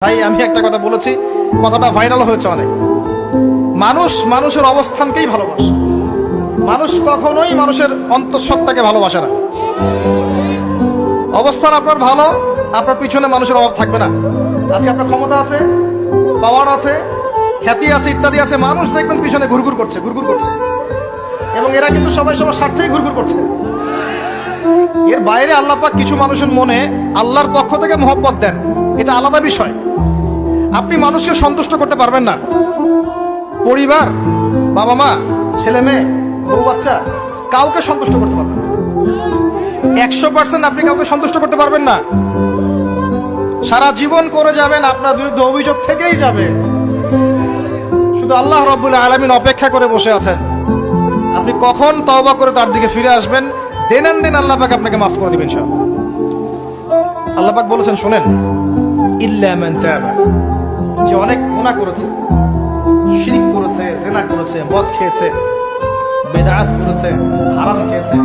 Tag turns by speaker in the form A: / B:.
A: ভাই আমি একটা কথা বলেছি, কথাটা ভাইরাল হয়েছে অনেক। মানুষ মানুষের অবস্থানকেই ভালোবাসে, মানুষ কখনোই মানুষের অন্তঃসত্ত্বাকে ভালোবাসে না। অবস্থান আপনার ভালো, আপনার পিছনে মানুষের অভাব থাকবে না। আজকে আপনার ক্ষমতা আছে, পাওয়ার আছে, খ্যাতি আছে, ইত্যাদি আছে, মানুষ দেখবেন পিছনে ঘুরঘুর করছে, ঘুরঘুর করছে, এবং এরা কিন্তু সবাই সবার স্বার্থেই ঘুরঘুর করছে। এর বাইরে আল্লাহ পাক কিছু মানুষের মনে আল্লাহর পক্ষ থেকে মহব্বত দেন, এটা আলাদা বিষয়। আপনি মানুষকে সন্তুষ্ট করতে পারবেন না। পরিবার, বাবা মা, ছেলে মেয়ে, বউ বাচ্চা, কাউকে সন্তুষ্ট করতে পারবেন না। 100% আপনি কাউকে সন্তুষ্ট করতে পারবেন না। সারা জীবন করে যাবেন, আপনার বিরুদ্ধে অভিযোগ থেকেই যাবে। শুধু আল্লাহ রাব্বুল আলামিন অপেক্ষা করে বসে আছেন, আপনি কখন তওবা করে তার দিকে ফিরে আসবেন। দিন আল্লাহ পাক আপনাকে মাফ করে দিবেন ইনশাআল্লাহ। আল্লাহ পাক বলেছেন, শোনেন, ইল্লা মান তাবা, যে অনেক গুনাহ করেছে, শিরক করেছে, জিনা করেছে, মদ খেয়েছে, বিদআত করেছে, হারাম খেয়েছে,